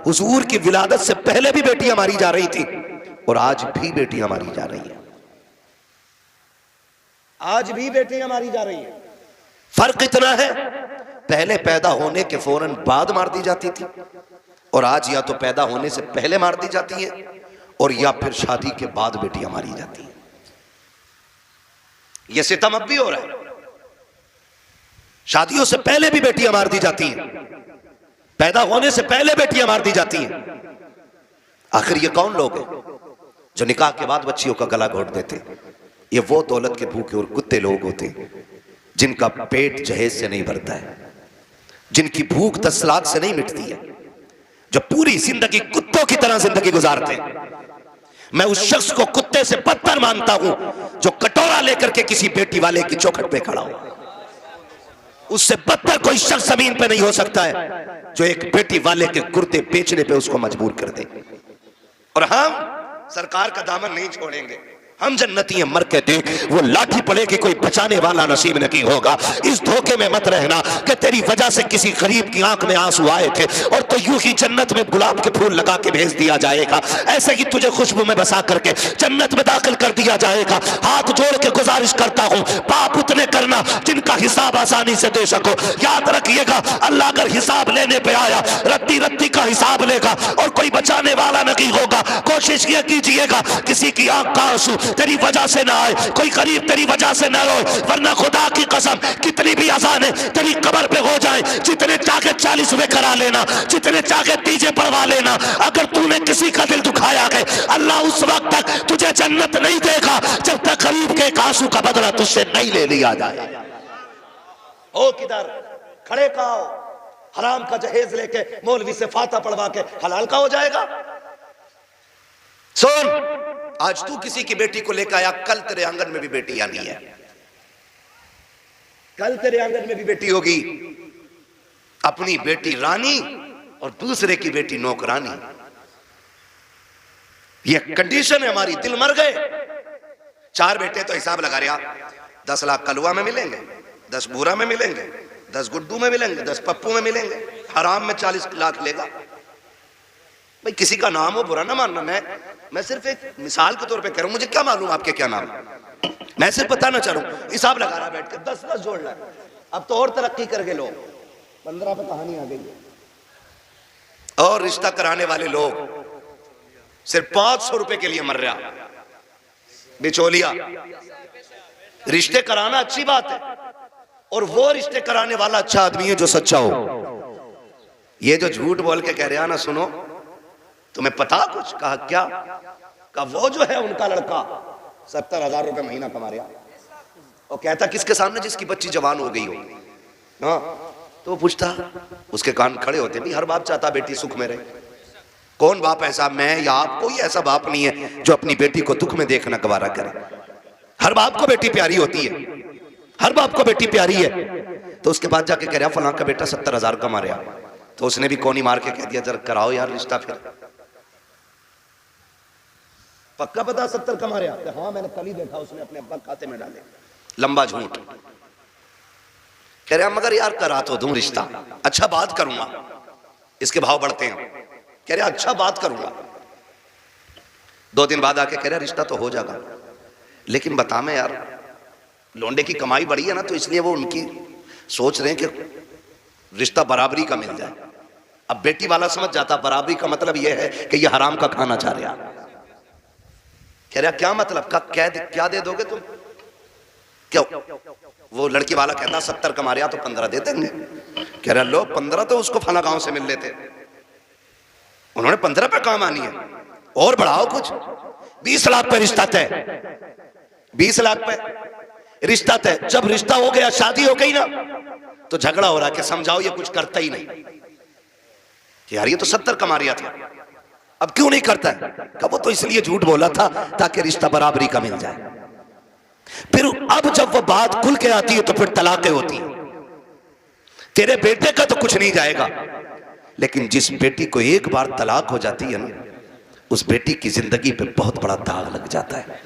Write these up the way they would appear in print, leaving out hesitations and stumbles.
हुजूर की विलादत से पहले भी बेटियां मारी जा रही थी और आज भी बेटियां मारी जा रही हैं। आज भी बेटियां मारी जा रही हैं। फर्क इतना है, पहले पैदा होने के फौरन बाद मार दी जाती थी और आज या तो पैदा होने से पहले मार दी जाती है और या फिर शादी के बाद बेटियां मारी जाती हैं। यह सितम अब भी हो रहा है। शादियों से पहले भी बेटियां मार दी जाती हैं, पैदा होने से पहले बेटियां मार दी जाती हैं। आखिर ये कौन लोग हैं जो निकाह के बाद बच्चियों का गला घोट देते? ये वो दौलत के भूखे और कुत्ते लोग होते हैं जिनका पेट जहेज से नहीं भरता है, जिनकी भूख तसलात से नहीं मिटती है, जो पूरी जिंदगी कुत्तों की तरह जिंदगी गुजारते हैं। मैं उस शख्स को कुत्ते से बदतर मानता हूं जो कटोरा लेकर के किसी बेटी वाले की चौखट पे खड़ा हो। उससे बदतर कोई शख्स जमीन पे नहीं हो सकता है जो एक बेटी वाले के कुर्ते बेचने पे उसको मजबूर कर दे। और हम सरकार का दामन नहीं छोड़ेंगे। हम जन्नती हैं, मर के देख, वो लाठी पड़ेगी कोई बचाने वाला नसीब नहीं होगा। इस धोखे में मत रहना कि तेरी वजह से किसी गरीब की आंख में आंसू आए थे और तो यूं ही जन्नत में गुलाब के फूल लगा के भेज दिया जाएगा। ऐसे ही तुझे खुशबू में बसा करके जन्नत में दाखिल कर दिया जाएगा। हाथ जोड़ के गुजारिश करता हूं, पाप उतने करना जिनका हिसाब आसानी से दे सको। याद रखिएगा, अल्लाह अगर हिसाब लेने पे आया, रत्ती रत्ती का हिसाब लेगा और कोई बचाने वाला नहीं होगा। कोशिश ये कीजिएगा किसी की आंख का आंसू तेरी वजह से ना आए, कोई गरीब तेरी वजह से ना रोए, वरना खुदा की कसम कितनी भी अजाने तेरी कब्र पे हो जाए, जितने चाहे 40वें करा लेना, जितने चाहे तीजे पढ़वा लेना, अगर तूने किसी का दिल दुखाया है, अल्लाह उस वक्त तक तुझे जन्नत नहीं देगा जब तक गरीब के एक आंसू का बदला तुझसे नहीं ले लिया जाए। ओ किधर खड़े का हो, हराम का जहेज लेके मौलवी से फाता पढ़वा के हलाल का हो जाएगा। सुन, आज तू किसी की बेटी को लेकर आया, कल तेरे आंगन में भी बेटी आनी है, कल तेरे आंगन में भी बेटी होगी। अपनी बेटी रानी और दूसरे की बेटी नौकरानी, यह कंडीशन है हमारी। दिल मर गए। 4 बेटे तो हिसाब लगा रहा, 10 लाख कलुआ में मिलेंगे, 10 बूरा में मिलेंगे, 10 गुड्डू में मिलेंगे, 10 पप्पू में मिलेंगे, हराम में 40 लाख लेगा। भाई किसी का नाम हो बुरा ना मानना, मैं सिर्फ एक मिसाल के तौर पे कह रहा हूं। मुझे क्या मालूम आपके क्या नाम, मैं सिर्फ बताना चाह रहा हूं। हिसाब लगा रहा बैठ के 10 जोड़ रहा है। अब तो और तरक्की कर गए लोग, 15 पे कहानी आ गई है। और रिश्ता कराने वाले लोग सिर्फ 500 रुपए के लिए मर रहा। बिचौलिया, रिश्ते कराना अच्छी बात है और वो रिश्ते कराने वाला अच्छा आदमी है जो सच्चा हो। ये जो झूठ बोल के कह रहा ना, सुनो तुम्हें पता कुछ? कहा क्या? का वो जो है उनका लड़का 70,000 रुपए महीना कमा रहा, और कहता किसके सामने? जिसकी बच्ची जवान हो गई हो। हाँ, तो वो पूछता, उसके कान खड़े होते, भाई हर बाप चाहता बेटी सुख में रहे। कौन बाप ऐसा, मैं या आप? कोई ऐसा बाप नहीं है जो अपनी बेटी को दुख में देखना गवारा करे। हर बाप को बेटी प्यारी होती है, हर बाप को बेटी प्यारी है। तो उसके बाद जाके कह रहा फलां का बेटा 70,000 कमा रहा, तो उसने भी कोनी मार के कह दिया जरा कराओ यार रिश्ता। फिर पक्का पता 70 कमा रहा? हाँ मैंने कल ही देखा, उसने अपने अब्बा खाते में डाले। लंबा झूठ। कह रहा मगर यार करा तो दूं रिश्ता, अच्छा बात करूंगा। इसके भाव बढ़ते हैं। कह रहा अच्छा बात करूंगा। 2 दिन बाद आके कह रहा रिश्ता तो हो जाएगा, लेकिन बता मैं यार लोंडे की कमाई बढ़ी है ना, तो इसलिए वो उनकी सोच रहे हैं कि रिश्ता बराबरी का मिल जाए। अब बेटी वाला समझ जाता बराबरी का मतलब यह है कि ये हराम का खाना चाह रहा। कह रहा क्या मतलब? का क्या दे दोगे तुम? क्यों? वो लड़की वाला कहता 70 कमा रहा तो 15 दे देंगे। कह रहा लो 15 तो उसको फला गांव से मिल लेते, उन्होंने 15 पे काम आनी है, और बढ़ाओ कुछ। 20 लाख पे रिश्ता तय, 20 लाख पे रिश्ता तय। जब रिश्ता हो गया, शादी हो गई ना, तो झगड़ा हो रहा कि समझाओ ये कुछ करता ही नहीं। यार ये तो 70 कमा रहा था, अब क्यों नहीं करता है? कब? वो तो इसलिए झूठ बोला था ताकि रिश्ता बराबरी का मिल जाए। फिर अब जब वो बात खुल के आती है तो फिर तलाकें होती है। तेरे बेटे का तो कुछ नहीं जाएगा, लेकिन जिस बेटी को एक बार तलाक हो जाती है ना, उस बेटी की जिंदगी पे बहुत बड़ा दाग लग जाता है,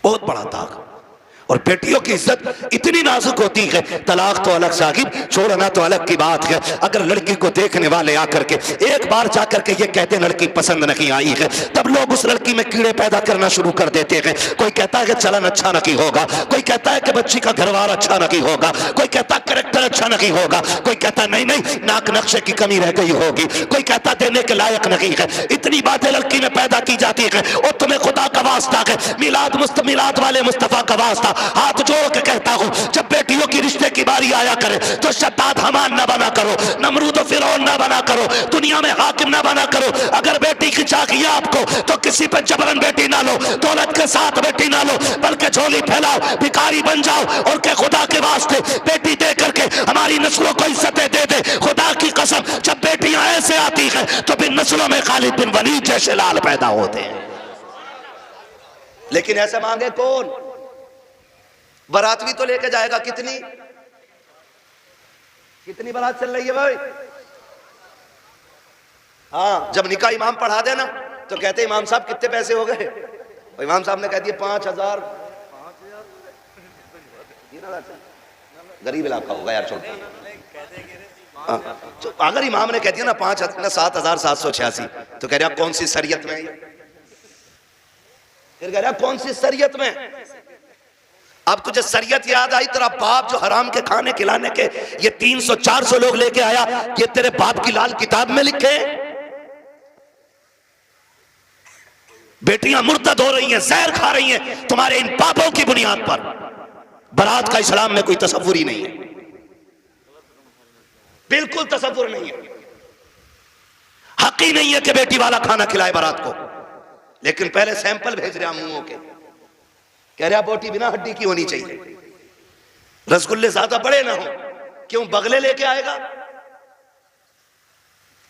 बहुत बड़ा दाग। और बेटियों की इज्जत इतनी नाजुक होती है, तलाक तो अलग साहिब, छोड़ना तो अलग की बात है। अगर लड़की को देखने वाले आकर के एक बार जाकर के ये कहते लड़की पसंद नहीं आई है, तब लोग उस लड़की में कीड़े पैदा करना शुरू कर देते हैं। कोई कहता है कि चलन अच्छा नहीं होगा, कोई कहता है कि बच्ची का घरवार अच्छा नहीं होगा, कोई कहता है कैरेक्टर अच्छा नहीं होगा, कोई कहता नहीं नहीं नाक नक्शे की कमी रह गई होगी, कोई कहता देने के लायक नहीं है। इतनी बातें लड़की में पैदा की जाती है। और तुम्हें खुदा का वास्ता है, मिलाद वाले मुस्तफा का वास्ता, हाथ जोड़ के कहता हूं, जब बेटियों की रिश्ते की बारी आया करे तो शद्दाद हमान ना बना करो, नमरूद फिरौन ना बना करो, दुनिया में हाकिम ना बना करो। अगर बेटी की चाहिए आपको तो किसी पर जबरन बेटी ना लो, दौलत के साथ बेटी ना लो, बल्कि झोली फैलाओ, भिखारी बन जाओ और के खुदा के वास्ते बेटी दे करके हमारी नस्लों को इज्जतें दे दे। खुदा की कसम, जब बेटियां ऐसे आती है तो फिर नस्लों में खालिद बिन वलीद जैसे लाल पैदा होते हैं। लेकिन ऐसे मांगे कौन? बारात भी तो लेके जाएगा। कितनी कितनी बारात चल रही है भाई? हाँ, जब निकाह इमाम पढ़ा देना तो कहते इमाम साहब कितने पैसे हो गए? इमाम साहब ने कह दिए 5,000। गरीब इलाका होगा यार, छोड़। तो अगर इमाम ने कह दिया ना 7,786, तो कह रहा कौन सी शरीयत में? फिर कह रहा कौन सी शरीयत में? अब तुझे शरीयत याद आई? तेरा बाप जो हराम के खाने खिलाने के ये 300-400 लोग लेके आया, ये तेरे बाप की लाल किताब में लिखे? बेटियां मुर्तद हो रही हैं, जहर खा रही हैं तुम्हारे इन पापों की बुनियाद पर। बारात का इस्लाम में कोई तसव्वुर ही नहीं है, बिल्कुल तसव्वुर नहीं है। हक ही नहीं है कि बेटी वाला खाना खिलाए बारात को। लेकिन पहले सैंपल भेज रहा मुंहों के, कह रहा बोटी बिना हड्डी की होनी चाहिए, रसगुल्ले ज्यादा बड़े ना हो। क्यों? बगले लेके आएगा।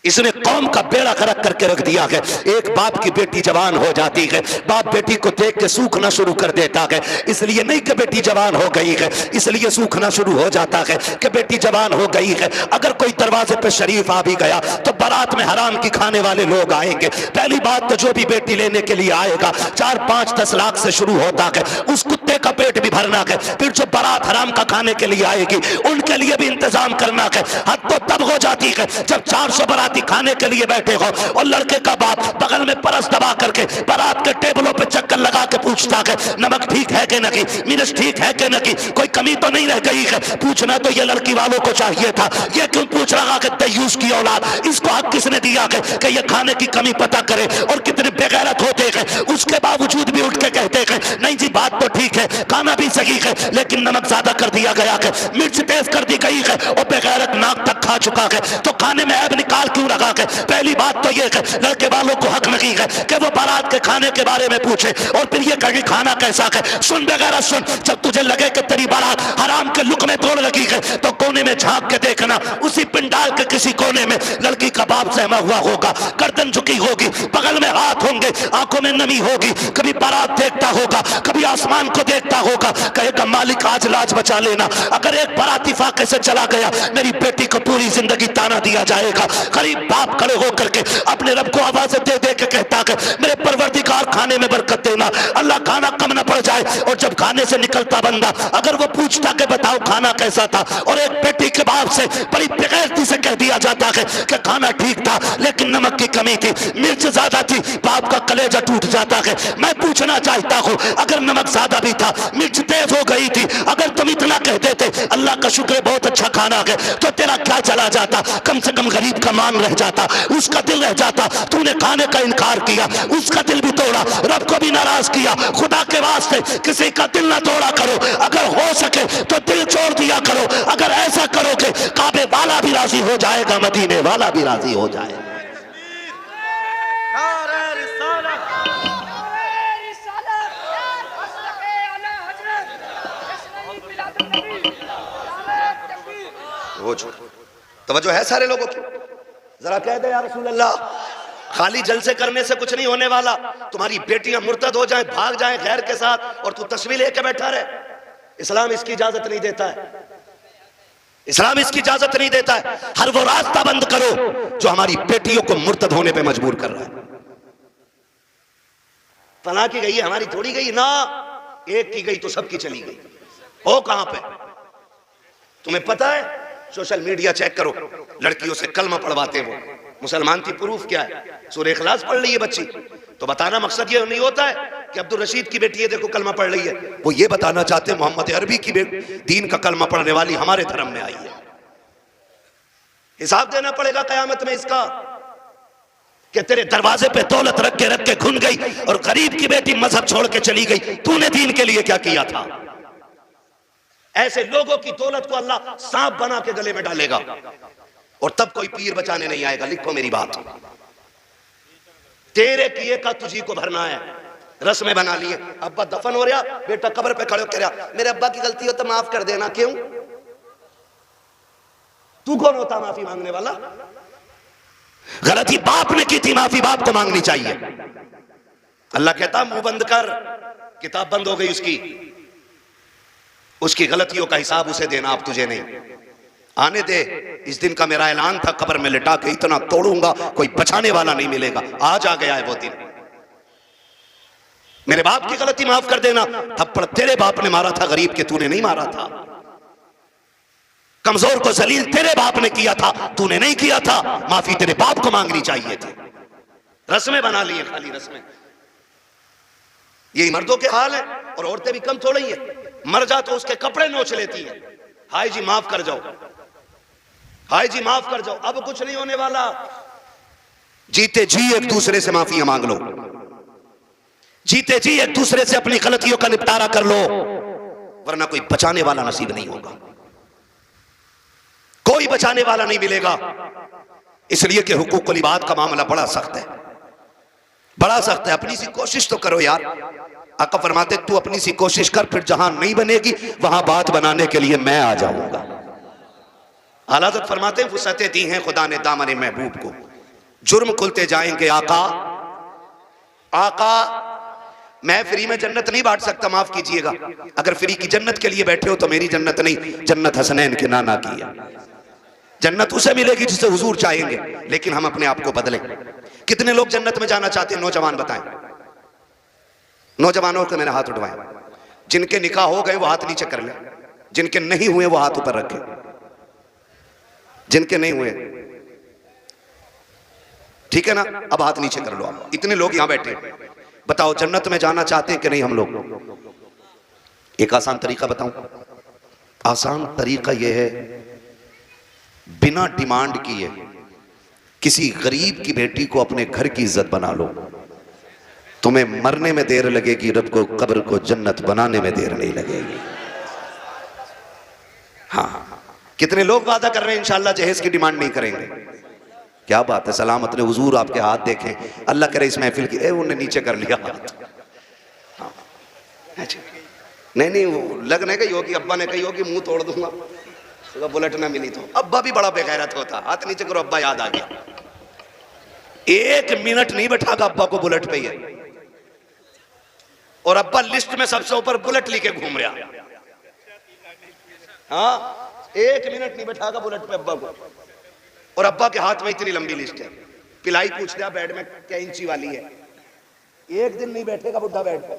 इसने कौम का बेड़ा गर्क करके रख दिया है। एक बाप की बेटी जवान हो जाती है, बाप बेटी को देख के सूखना शुरू कर देता है। इसलिए नहीं कि बेटी जवान हो गई है, इसलिए सूखना शुरू हो जाता है कि बेटी जवान हो गई है। अगर कोई दरवाजे पे शरीफ आ भी गया तो बारात में हराम की खाने वाले लोग आएंगे। पहली बात तो जो भी बेटी लेने के लिए आएगा 4-5-10 लाख से शुरू होता है, उस कुत्ते का पेट भी भरना है। फिर जो बारात हराम का खाने के लिए आएगी उनके लिए भी इंतजाम करना है। हद तो तब हो जाती है जब 400 बारात खाने के लिए बैठे हो और लड़के का बाप बगल में परस दबा करके बारात के टेबलों पे चक्कर लगा के पूछता है नमक ठीक है कि नहीं, मिर्च ठीक है कि नहीं, कोई कमी तो नहीं रह गई है। पूछना तो ये लड़की वालों को चाहिए था, ये क्यों पूछ रहा कि तयूस की औलाद, इसको हक किसने दिया है कि ये खाने की कमी पता करे? और कितने बेगैरत होते हैं, उसके बावजूद भी उठ के कहते हैं नहीं जी बात तो ठीक है, खाना भी सही है, लेकिन नमक ज्यादा कर दिया गया है, मिर्च तेज कर दी गई है और बेगैरत नाक तक खा चुका है, तो खाने में ऐब निकाल क्यों रखा है? पहली बात तो ये है लड़के वालों को हक नहीं है कि वो बारात के खाने के बारे में पूछे और फिर ये कहे खाना कैसा है। सुन बेगैरत सुन, जब तुझे लगे कि तेरी बारात हराम के लुक़मे तोड़ लगी है तो कोने में झांक के देखना, उसी पिंडाल के किसी कोने में लड़की का बाप सहमा हुआ होगा, गर्दन झुकी होगी, बगल में हाथ होंगे, आंखों में नमी होगी, कभी बारात देखता होगा, कभी आसमान को देखता होगा, कहेगा मालिक आज लाज बचा लेना, अगर एक बाराती फाके से चला गया मेरी बेटी को पूरी जिंदगी ताना दिया जाएगा। गरीब बाप खड़े होकर के अपने रब को आवाज़ दे दे के कहता है मेरे परवरदिगार खाने में बरकत देना, अल्लाह खाना कम न पड़ जाए। और जब खाने से निकलता बंदा अगर वो पूछता कि बताओ खाना कैसा था, और एक बेटी के बाप से बड़ी बेगैरती से कह दिया जाता है कि खाना ठीक था लेकिन नमक की कमी थी, मिर्च ज्यादा थी, बाप का कलेजा टूट जाता है। मैं पूछना चाहता हूँ अगर नमक ज्यादा भी था, मिर्च तेज हो गई थी, अगर तुम इतना कहते थे अल्लाह का शुक्र बहुत अच्छा खाना है, तो तेरा क्या चला जाता? कम से कम गरीब का मान रह जाता, उसका दिल रह जाता। तूने खाने का इनकार किया, उसका दिल भी तोड़ा, रब को भी नाराज किया। खुदा के वास्ते किसी का दिल ना तोड़ा करो, अगर हो सके तो दिल छोड़ दिया करो। अगर ऐसा करोगे काबे वाला भी राजी हो जाएगा, मदीने वाला भी राजी हो जाएगा। तवज्जो है सारे लोगों की? जरा कह दे या रसूल अल्लाह, खाली जलसे करने से कुछ नहीं होने वाला। तुम्हारी बेटियां मुर्तद हो जाएं, भाग जाएं गैर के साथ, और तू तस्वीर लेके बैठा रहे। इस्लाम इसकी इजाजत नहीं देता है, इस्लाम इसकी इजाजत नहीं देता है। हर वो रास्ता बंद करो जो हमारी बेटियों को मुर्तद होने पे मजबूर कर रहा है। फना की गई है, हमारी थोड़ी गई ना। एक की गई तो सबकी चली गई। हो कहां पे? तुम्हें पता है? सोशल मीडिया चेक करो, लड़कियों से कलमा पढ़वाते वो। मुसलमान की प्रूफ क्या है? सूरह इखलास पढ़ रही है बच्ची, तो बताना मकसद ये नहीं होता है कि अब्दुल रशीद की बेटी है देखो कलमा पढ़ रही है। वो ये बताना चाहते हैं मोहम्मद अरबी की दीन का कलमा पढ़ने वाली हमारे धर्म में आई है। हिसाब देना पड़ेगा कयामत में इसका कि तेरे दरवाजे पे दौलत रख के घुन गई और गरीब की बेटी मजहब छोड़ के चली गई, तूने दीन के लिए क्या किया था? ऐसे लोगों की दौलत को अल्लाह सांप बना के गले में डालेगा और तब कोई पीर बचाने नहीं आएगा। लिखो मेरी बात, तेरे किए का तुझी को भरना है। रस्में बना लिए, अब्बा दफन हो रहा, बेटा कब्र पे खड़े कह रहा मेरे अब्बा की गलती हो तो माफ कर देना। क्यों? तू कौन होता माफी मांगने वाला? गलती बाप ने की थी, माफी बाप को मांगनी चाहिए। अल्लाह कहता मुंह बंद कर, किताब बंद हो गई उसकी गलतियों का हिसाब उसे देना, अब तुझे नहीं। आने दे, इस दिन का मेरा ऐलान था, कब्र में लिटा के इतना तोड़ूंगा कोई बचाने वाला नहीं मिलेगा। आज आ गया है वो दिन। मेरे बाप की गलती माफ कर देना। थप्पड़ तेरे बाप ने मारा था, गरीब के तूने नहीं मारा था। कमजोर को जलील तेरे बाप ने किया था, तूने नहीं किया था। माफी तेरे बाप को मांगनी चाहिए थी। रस्में बना लिए, खाली रस्में। यही मर्दों के हाल है और औरतें भी कम थोड़ी है। मर जा तो उसके कपड़े नोच लेती है। हाय जी माफ कर जाओ, हाय जी माफ कर जाओ, अब कुछ नहीं होने वाला। जीते जी एक दूसरे से माफियां मांग लो, जीते जी एक दूसरे से अपनी गलतियों का निपटारा कर लो, वरना कोई बचाने वाला नसीब नहीं होगा, कोई बचाने वाला नहीं मिलेगा। इसलिए कि हुकूकुल इबाद का मामला बड़ा सख्त है, बड़ा सख्त है। अपनी सी कोशिश तो करो यार। आका फरमाते तू अपनी सी कोशिश कर, फिर जहां नहीं बनेगी वहां बात बनाने के लिए मैं आ जाऊंगा। आला हज़रत फरमाते हैं फुर्सतें दी हैं खुदा ने दामन महबूब को, जुर्म खुलते जाएंगे आका। आका मैं फ्री में जन्नत नहीं बांट सकता, माफ कीजिएगा। अगर फ्री की जन्नत के लिए बैठे हो तो मेरी जन्नत नहीं, जन्नत हसनैन के नाना की है। जन्नत उसे मिलेगी जिसे हुजूर चाहेंगे, लेकिन हम अपने आप को बदलें। कितने लोग जन्नत में जाना चाहते हैं? नौजवान बताएं, नौजवानों को मैंने हाथ उठवाए। जिनके निकाह हो गए वो हाथ नीचे कर ले, जिनके नहीं हुए वो हाथ ऊपर रखे। जिनके नहीं हुए ठीक है ना, अब हाथ नीचे कर लो आप। इतने लोग यहां बैठे, बताओ जन्नत में जाना चाहते हैं कि नहीं हम लोग? एक आसान तरीका बताऊं, आसान तरीका यह है, बिना डिमांड किए किसी गरीब की बेटी को अपने घर की इज्जत बना लो। तुम्हें मरने में देर लगेगी, रब को कब्र को जन्नत बनाने में देर नहीं लगेगी। हाँ, कितने लोग वादा कर रहे हैं इंशाअल्लाह जहेज की डिमांड नहीं करेंगे। क्या बात है, सलामत ने हुजूर आपके हाथ देखें, अल्लाह करे इस महफिल की। उन्हें नीचे कर लिया हाथ। हाँ। नहीं वो लगने गई होगी, अब्बा ने कही होगी मुंह तोड़ दूंगा तो बुलेट ना मिली तो। अब्बा भी बड़ा बेगैरत होता, हाथ नीचे करो, अब्बा याद आ गया। 1 मिनट नहीं बैठागा अब्बा को बुलेट पे ही, और अब्बा लिस्ट में सबसे ऊपर बुलेट लेके घूम रहा। हाँ, 1 मिनट नहीं बैठागा बुलेट पे अब्बा को, और अब्बा के हाथ में इतनी लंबी लिस्ट है। पिलाई पूछ लिया बेड में क्या इंची वाली है, 1 दिन नहीं बैठेगा बुढ़ा बेड पे।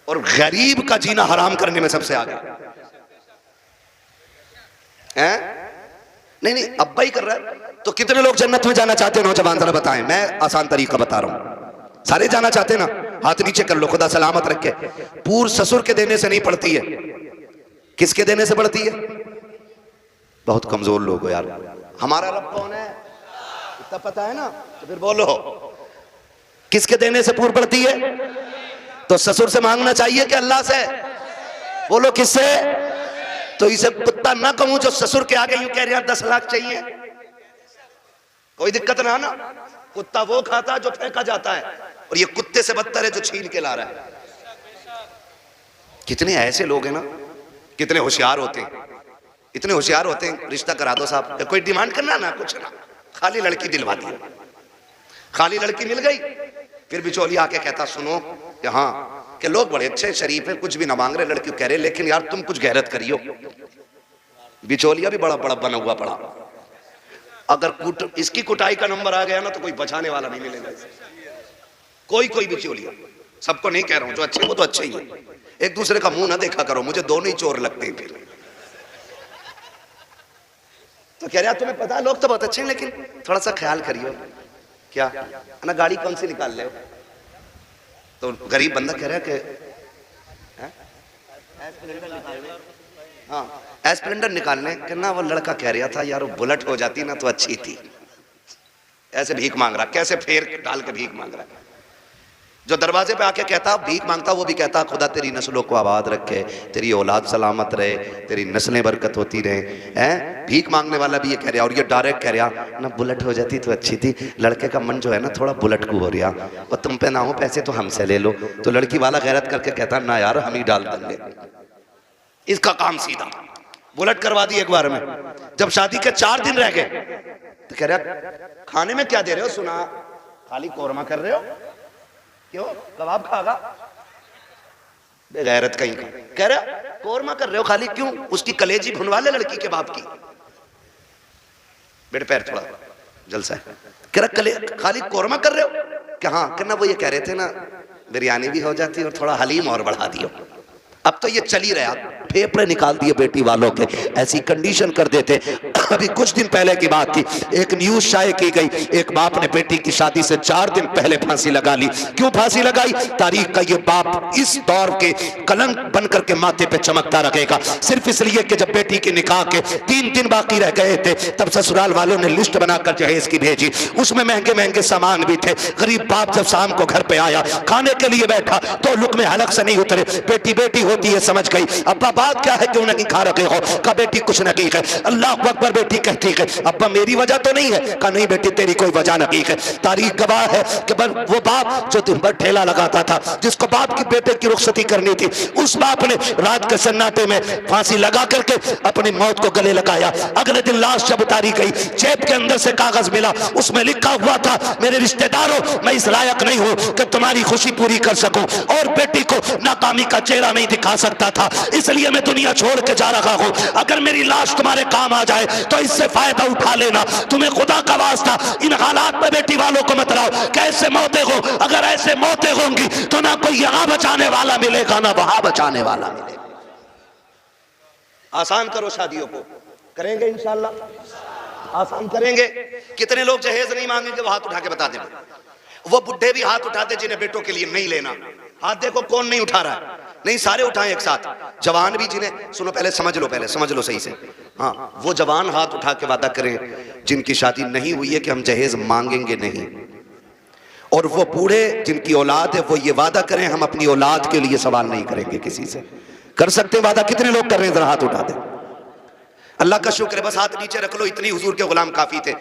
और गरीब का जीना हराम करने में सबसे आगे है। नहीं अब्बा ही कर रहा है। तो कितने लोग जन्नत में जाना चाहते हैं? नौजवान जरा बताएं। मैं आसान तरीका बता रहा हूं, सारे जाना चाहते हैं ना? हाथ नीचे कर लो, खुदा सलामत रखे। पूर ससुर के देने से नहीं पड़ती है, किसके देने से पड़ती है? बहुत कमजोर लोग हो यार। हमारा रब कौन है इतना पता है ना? तो फिर बोलो किसके देने से पूर पड़ती है? तो ससुर से मांगना चाहिए कि अल्लाह से? बोलो किससे? तो इसे कुत्ता ना कहूं जो ससुर के आगे यूं कह रहा 10 लाख चाहिए, कोई दिक्कत ना ना। कुत्ता वो खाता जो फेंका जाता है, और ये कुत्ते से बदतर है जो छीन के ला रहा है। कितने ऐसे लोग हैं ना, कितने होशियार होते हैं, इतने होशियार होते हैं। रिश्ता करा दो साहब, कोई डिमांड करना ना, कुछ ना, खाली लड़की दिलवा दी। खाली लड़की मिल गई, फिर बिचौलिया आके कहता सुनो कि हाँ कि लोग बड़े अच्छे शरीफ हैं, कुछ भी ना मांग रहे, लड़की कह रहे लेकिन यार तुम कुछ गैरत करियो। बिचौलिया भी बड़ा बड़ा बना हुआ पड़ा। अगर इसकी कुटाई का नंबर आ गया ना तो कोई बचाने वाला नहीं मिलेगा। कोई बिचौलिया सबको नहीं कह रहा हूं, जो अच्छे वो तो अच्छे ही है। एक दूसरे का मुंह ना देखा करो, मुझे दोनों ही चोर लगते हैं फिर। तो कह रहा तुम्हें पता है लोग तो बहुत अच्छे हैं, लेकिन थोड़ा सा ख्याल करियो। क्या ना गाड़ी कौन सी निकाल ले हो? तो गरीब बंदा कह रहा है कि हाँ एस्प्लेंडर निकालने के ना। वो लड़का कह रहा था यार वो बुलेट हो जाती ना तो अच्छी थी। ऐसे भीख मांग रहा, कैसे फेर डाल के भीख मांग रहा। जो दरवाजे पे आके कहता भीख मांगता, वो भी कहता खुदा तेरी नस्लों को आबाद रखे, तेरी औलाद सलामत रहे, तेरी नस्लें बरकत होती रहे। हैं भीख मांगने वाला भी ये कह रहा, और ये डायरेक्ट कह रहा ना बुलेट हो जाती तो अच्छी थी। लड़के का मन जो है ना थोड़ा बुलेट को हो रहा, और तुम पे ना हो पैसे तो हमसे ले लो। तो लड़की वाला गैरत करके कहता ना यार हम ही डाल देंगे। इसका काम सीधा बुलेट करवा दी एक बार में। जब शादी के 4 दिन रह गए तो कह रहा खाने में क्या दे रहे हो? सुना खाली कोरमा कर रहे हो, क्यों कबाब खागा? बेगैरत कहीं का। कह रहा कोरमा कर रहे हो खाली, क्यों? उसकी कलेजी भुनवा ले लड़की के बाप की। बेटे पैर थोड़ा जलसा है। कह रहा खाली कोरमा कर रहे हो क्या? हाँ कहना वो ये कह रहे थे ना बिरयानी भी हो जाती और थोड़ा हलीम और बढ़ा दियो। अब तो ये चल ही रहा, फेफड़े निकाल दिए बेटी वालों के, ऐसी कंडीशन कर देते। अभी कुछ दिन पहले की बात थी, एक न्यूज शाये की गई, एक बाप ने बेटी की शादी से 4 दिन पहले फांसी लगा ली। क्यों फांसी लगाई? तारीख का ये बाप इस दौर के कलंक बनकर के माथे पे चमकता रहेगा, सिर्फ इसलिए कि जब बेटी के निकाह के 3 दिन बाकी रह गए थे तब ससुराल वालों ने लिस्ट बनाकर जहेज की भेजी। उसमें महंगे महंगे सामान भी थे। गरीब बाप जब शाम को घर पे आया, खाने के लिए बैठा तो लुक़्मे हलक से नहीं उतरे। बेटी बेटी होती है समझ गई। अब्बा बात क्या है, क्यों नहीं खा रखे हो? का बेटी कुछ नहीं है। अल्लाह अकबर बेटी कहती है अब्बा मेरी वजह तो नहीं है। का नहीं बेटी तेरी कोई वजह नहीं है। तारीख गवाह है कि वो बाप जो दिन भर ठेला लगाता था, जिसको बाप की बेटे की रुखसती करनी थी, उस बाप ने रात के सन्नाटे में फांसी लगा करके अपनी मौत को गले लगाया। अगले दिन लाश जब उतारी गई, जेब के अंदर से कागज मिला, उसमें लिखा हुआ था मेरे रिश्तेदारों मैं इस लायक नहीं हूं कि तुम्हारी खुशी पूरी कर सकूं, और बेटी को नाकामी का चेहरा नहीं दिखा सकता था, इसलिए मैं दुनिया छोड़ के जा रहा हूं। अगर मेरी लाश तुम्हारे काम आ जाए तो इससे फायदा उठा लेना। तुम्हें खुदा का वास्ता इन हालात में बेटी वालों को मत लाओ। कैसे मौतें हो, अगर ऐसे मौतें होंगी तो ना कोई यहां बचाने वाला मिलेगा ना वहां बचाने वाला मिलेगा। आसान करो शादियों को, करेंगे इंशाल्लाह आसान करेंगे। कितने लोग जहेज नहीं मांगेंगे? वो हाथ उठा के बता दें। वो बुढ़े भी हाथ उठाते जिन्हें बेटों के लिए नहीं लेना। हाथ देखो कौन नहीं उठा रहा है। नहीं सारे उठाएं एक साथ। जवान भी जिन्हें, सुनो पहले समझ लो सही से। हाँ वो जवान हाथ उठा के वादा करें जिनकी शादी नहीं हुई है कि हम जहेज मांगेंगे नहीं। और वो बूढ़े जिनकी औलाद है वो ये वादा करें हम अपनी औलाद के लिए सवाल नहीं करेंगे किसी से। कर सकते हैं वादा? कितने लोग कर रहे हैं? जरा हाथ उठा दें। अल्लाह का शुक्र है, बस हाथ नीचे रख लो, इतनी हुजूर के गुलाम काफी थे।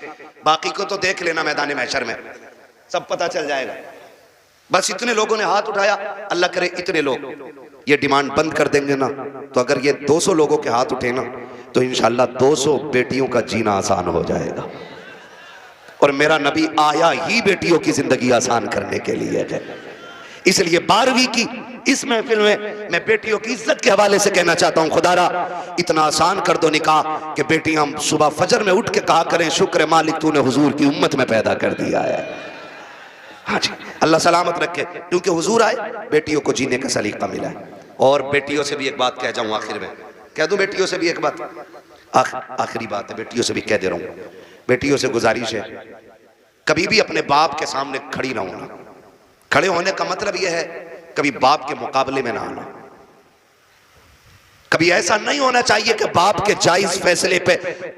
बाकी को तो देख लेना मैदान महशर में, सब पता चल जाएगा। बस इतने लोगों ने हाथ उठाया। अल्लाह करे इतने लोग ये डिमांड बंद कर देंगे ना, तो अगर ये 200 लोगों के हाथ उठे ना तो इंशाल्लाह 200 बेटियों का जीना आसान हो जाएगा। और मेरा नबी आया ही बेटियों की जिंदगी आसान करने के लिए है। इसलिए 12वीं की इस महफिल में मैं बेटियों की इज्जत के हवाले से कहना चाहता हूं, खुदारा इतना आसान कर दो निकाह कि बेटियां सुबह फजर में उठ के कहा करें शुक्र मालिक तूने हुजूर की उम्मत में पैदा कर दिया है। हाँ जी अल्लाह सलामत रखे, क्योंकि हुजूर आए बेटियों को जीने का सलीका मिला है। और बेटियों से भी एक बात कह जाऊं आखिर में, कह दूं बेटियों से भी एक बात, आखिरी बात है, बेटियों से भी कह दे रहा हूं। बेटियों से गुजारिश है कभी भी अपने बाप के सामने खड़ी ना होना। खड़े होने का मतलब यह है कभी बाप के मुकाबले में ना आना। कभी ऐसा नहीं होना चाहिए कि बाप के जायज फैसले पे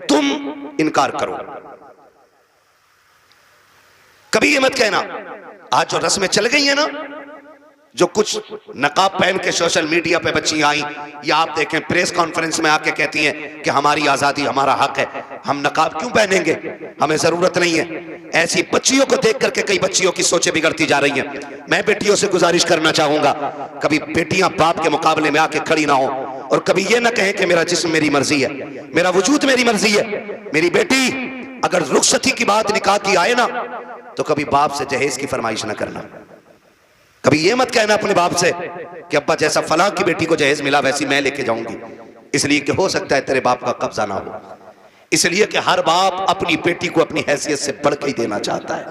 तुम इनकार करो। कभी ये मत कहना। आज जो रस्में चल गई है ना, जो कुछ नकाब पहन के सोशल मीडिया पे बच्चियां आई, या आप देखें प्रेस कॉन्फ्रेंस में आके कहती हैं कि हमारी आजादी हमारा हक है, हम नकाब क्यों पहनेंगे, हमें जरूरत नहीं है। ऐसी बच्चियों को देख करके कई बच्चियों की सोचें बिगड़ती जा रही हैं। मैं बेटियों से गुजारिश करना चाहूंगा कभी बेटियां बाप के मुकाबले में आके खड़ी ना हो, और कभी ये ना कहें कि मेरा जिस्म मेरी मर्जी है, मेरा वजूद मेरी मर्जी है। मेरी बेटी अगर रुखसती की बात निकाह की आए ना तो कभी बाप से जहेज की फरमाइश ना करना। कभी ये मत कहना अपने बाप से कि अब्बा जैसा फलां की बेटी को जहेज मिला वैसी मैं लेके जाऊंगी, इसलिए कि हो सकता है तेरे बाप का कब्जा ना हो। इसलिए कि हर बाप अपनी बेटी को अपनी हैसियत से बढ़ के ही देना चाहता है।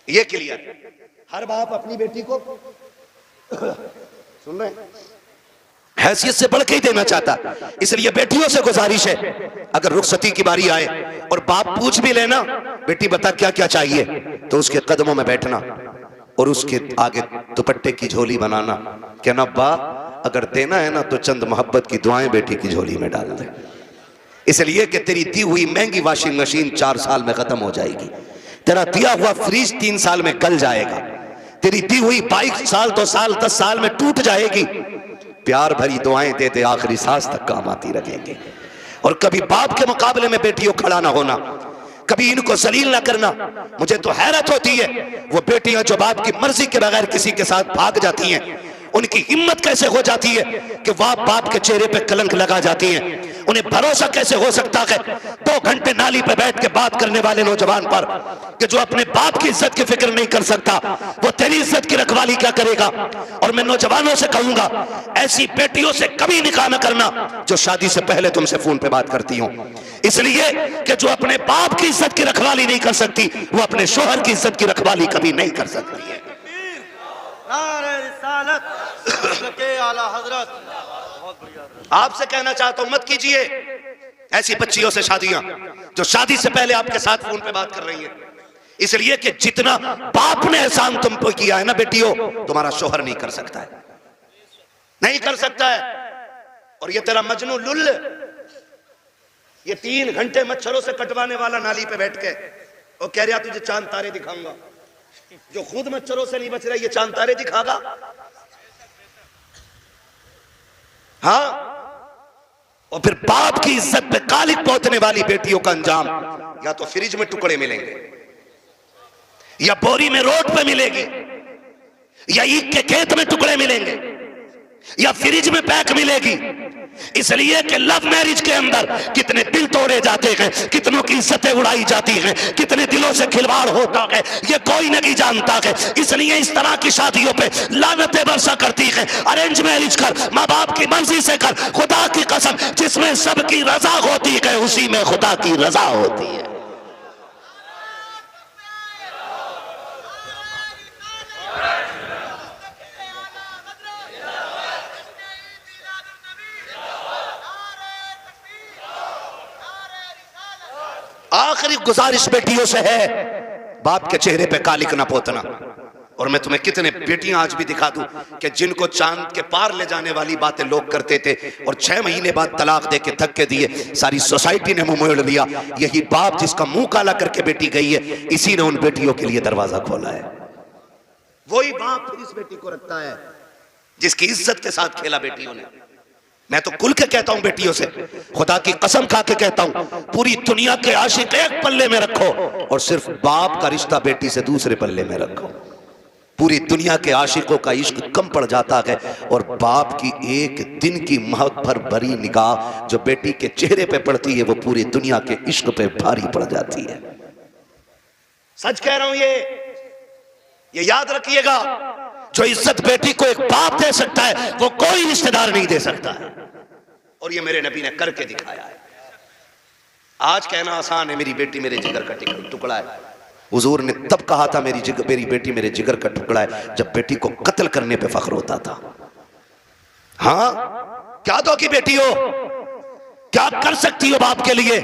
ये क्लियर, हर बाप अपनी बेटी को सुन रहे हैं? हैसियत से बढ़ के ही देना चाहता। इसलिए बेटियों से गुजारिश है, अगर रुखसती की बारी आए और बाप पूछ भी लेना बेटी बता क्या क्या चाहिए, तो उसके कदमों में बैठना और उसके आगे दुपट्टे की झोली बनाना, कहना बा अगर देना है ना तो चंद मोहब्बत की दुआएं बेटी की झोली में डाल दे, इसलिए कि तेरी दी हुई महंगी वॉशिंग मशीन 4 साल में खत्म हो जाएगी, तेरा दिया हुआ फ्रिज 3 साल में गल जाएगा, तेरी दी हुई बाइक साल 2 साल 10 साल में टूट जाएगी। प्यार भरी दुआएं दे दे, आखिरी सांस तक काम आती रहेंगे। और कभी बाप के मुकाबले में बेटियों खड़ा ना होना, कभी इनको जलील ना करना। मुझे तो हैरत होती है वो बेटियां जो बाप की मर्जी के बगैर किसी के साथ भाग जाती हैं, उनकी हिम्मत कैसे हो जाती है कि वह बाप के चेहरे पे कलंक लगा जाती हैं। उन्हें भरोसा कैसे हो सकता है 2 घंटे नाली पे बैठ के बात करने वाले नौजवान पर कि जो अपने बाप की इज्जत की फिक्र नहीं कर सकता, वो तेरी इज्जत की रखवाली क्या करेगा। और मैं नौजवानों से कहूंगा, ऐसी बेटियों से कभी निकाह न करना जो शादी से पहले तुमसे फोन पे बात करती हूं, इसलिए कि जो अपने बाप की इज्जत की रखवाली नहीं कर सकती, वो अपने शोहर की इज्जत की रखवाली कभी नहीं कर सकती है। आपसे कहना चाहता हूं, मत कीजिए ऐसी बच्चियों से शादियां जो शादी से पहले आपके साथ फोन पे बात कर रही हैं, इसलिए कि जितना बाप ने एहसान तुम पे किया है ना बेटियों, तुम्हारा शोहर नहीं कर सकता है, नहीं कर सकता है। और ये तेरा मजनू लुल, ये 3 घंटे मच्छरों से कटवाने वाला नाली पे बैठ के और कह रहा तुझे चांद तारे दिखाऊंगा, जो खुद मच्छरों से नहीं बच रहा, ये चांद तारे दिखागा। हाँ, और फिर बाप की इज्जत पे कालिक पहुंचने वाली बेटियों का अंजाम या तो फ्रिज में टुकड़े मिलेंगे, या बोरी में रोड पे मिलेगी, या ईख के खेत में टुकड़े मिलेंगे, या फ्रिज में पैक मिलेगी। इसलिए कि लव मैरिज के अंदर कितने दिल तोड़े जाते हैं, कितनों की इज्जतें उड़ाई जाती हैं, कितने दिलों से खिलवाड़ होता है, ये कोई नहीं जानता है। इसलिए इस तरह की शादियों पे लानतें बरसा करती है। अरेंज मैरिज कर, माँ बाप की मर्जी से कर, खुदा की कसम जिसमें सबकी रजा होती है उसी में खुदा की रजा होती है। आखिरी गुजारिश बेटियों से है, बाप के चेहरे पे कालिक ना पोतना। और मैं तुम्हें कितने बेटियां आज भी दिखा दूं कि जिनको चांद के पार ले जाने वाली बातें लोग करते थे और 6 महीने बाद तलाक दे के धक्के दिए, सारी सोसाइटी ने मुंह मोड़ लिया। यही बाप जिसका मुंह काला करके बेटी गई है, इसी ने उन बेटियों के लिए दरवाजा खोला है। वही बाप फिर इस बेटी को रखता है जिसकी इज्जत के साथ खेला बेटियों ने। मैं तो खुल के कहता हूं बेटियों से, खुदा की कसम खा के कहता हूं, पूरी दुनिया के आशिक एक पल्ले में रखो और सिर्फ बाप का रिश्ता बेटी से दूसरे पल्ले में रखो। पूरी दुनिया के आशिकों का इश्क कम पड़ जाता है और बाप की एक दिन की महक भर भरी निगाह जो बेटी के चेहरे पे पड़ती है, वो पूरी दुनिया के इश्क पे भारी पड़ जाती है। सच कह रहा हूं, ये याद रखिएगा, जो इज्जत बेटी को एक बाप दे सकता है वो कोई रिश्तेदार नहीं दे सकता है। और ये मेरे नबी ने करके दिखाया है। आज कहना आसान है, मेरी बेटी मेरे जिगर का टुकड़ा है। हुजूर ने तब कहा था मेरी बेटी मेरे जिगर का टुकड़ा है, जब बेटी को कत्ल करने पे फख्र होता था। हाँ, क्या दोगी बेटी हो, क्या कर सकती हो बाप के लिए,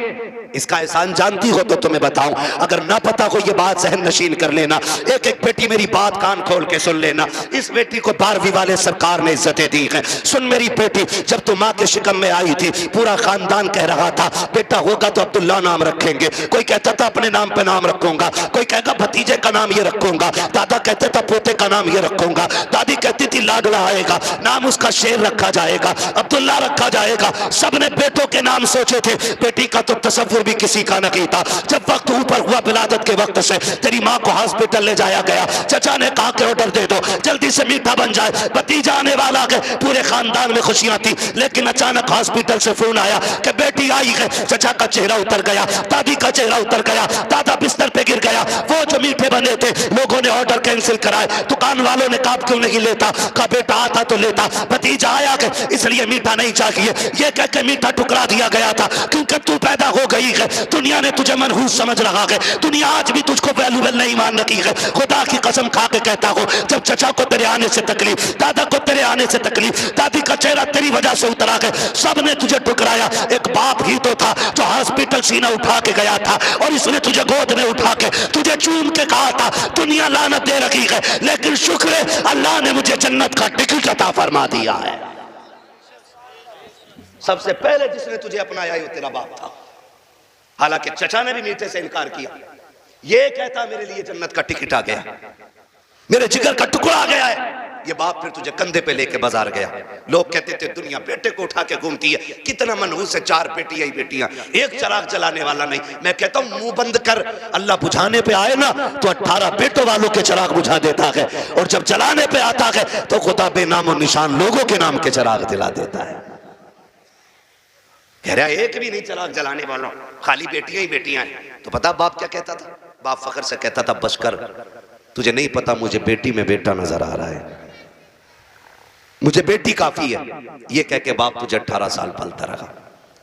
इसका एहसान जानती हो तो तुम्हें बताऊं। अगर ना पता हो ये बात सहन नशीन कर लेना। एक एक बेटी मेरी बात कान खोल के सुन लेना। इस बेटी को 12वीं वाले सरकार ने इज्जतें दी हैं। सुन मेरी बेटी, जब तू माँ के शिकम में आई थी, पूरा खानदान कह रहा था बेटा होगा तो अब्दुल्ला नाम रखेंगे। कोई कहता था अपने नाम पे नाम रखूंगा, कोई कहेगा भतीजे का नाम ये रखूंगा, दादा कहते था पोते का नाम ये रखूंगा, दादी कहती थी लाडला आएगा, नाम उसका शेर रखा जाएगा, अब्दुल्ला रखा जाएगा। सबने बेटों के नाम सोचे थे, बेटी का तो तसव्वुर भी किसी का नहीं था। जब वक्त ऊपर हुआ विलादत के वक्त से, तेरी माँ को हॉस्पिटल ले जाया गया। चचा ने कहा कि ऑर्डर दे दो, जल्दी से मीठा बन जाए, भतीजा आने वाला है। पूरे खानदान में खुशियां थी, लेकिन अचानक हॉस्पिटल से फोन आया कि बेटी आई है। चचा का चेहरा उतर गया, दादी का चेहरा उतर गया, दादा बिस्तर पे गिर गया। वो जो मीठे बने थे, लोगों ने ऑर्डर कैंसिल कराए। दुकान वालों ने कहा क्यों नहीं लेता, कहा बेटा आता तो लेता, भतीजा आया है इसलिए मीठा नहीं चाहिए। ये कह के मीठा टुकड़ा ठुकरा दिया गया था, क्योंकि तू पैदा हो गई है, दुनिया ने तुझे मनहूस समझ रहा है, दुनिया आज भी तुझको वैल्यूबल नहीं मान रही है। खुदा की कसम खा के कहता हूं, जब चचा को तेरे आने से तकलीफ, दादा को तेरे आने से तकलीफ, दादी का चेहरा तेरी वजह से उतरा है, सब ने तुझे ठुकराया। एक बाप ही तो था जो हॉस्पिटल सीना उठा के गया था और इसने तुझे गोद में उठा के तुझे चूम के कहा था दुनिया लानत दे रखी है, लेकिन शुक्र है अल्लाह ने मुझे जन्नत का टिकट अता फरमा दिया है। सबसे पहले जिसने तुझे अपनाया वो तेरा बाप था। हालांकि चचा ने भी मीठे से इनकार किया, ये कहता मेरे लिए जन्नत का टिकट आ गया, मेरे जिगर का टुकड़ा आ गया है। ये बाप फिर तुझे कंधे पे लेके बाजार गया। लोग कहते थे दुनिया बेटे को उठा के घूमती है, कितना मनहूस है, 4 बेटियां ही बेटियां, एक चिराग जलाने वाला नहीं। मैं कहता हूं मुंह बंद कर, अल्लाह बुझाने पे आए ना तो 18 बेटों वालों के चिराग बुझा देता है, और जब जलाने पे आता है तो खुदा बेनाम और निशान लोगों के नाम के चिराग जला देता है। कह रहा एक भी नहीं चिराग जलाने वाला, खाली बेटियां ही बेटियां हैं। तो पता बाप क्या कहता था? बाप फखर से कहता था बस कर, तुझे नहीं पता मुझे बेटी में बेटा नजर आ रहा है, मुझे बेटी काफी है। ये कह के बाप तुझे 18 साल पालता रहा,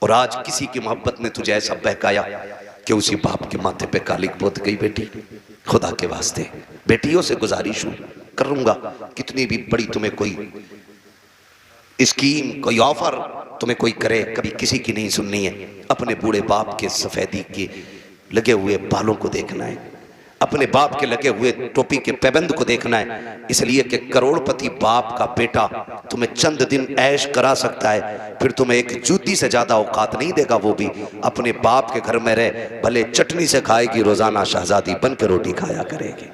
और आज किसी की मोहब्बत ने तुझे ऐसा बहकाया कि उसी बाप के माथे पे कालिक पोत गई बेटी। खुदा के वास्ते बेटियों से गुजारिश हूं करूंगा, कितनी भी बड़ी तुम्हें कोई स्कीम, कोई ऑफर तुम्हें कोई करे, कभी किसी की नहीं सुननी है। अपने बूढ़े बाप के सफेदी के लगे हुए बालों को देखना है, अपने बाप के लगे हुए टोपी के पैबंद को देखना है, इसलिए कि करोड़पति बाप का बेटा तुम्हें चंद दिन ऐश करा सकता है, फिर तुम्हें एक जूती से ज्यादा औकात नहीं देगा। वो भी अपने बाप के घर में रहे, भले चटनी से खाएगी, रोजाना शहजादी बन के रोटी खाया करेगी।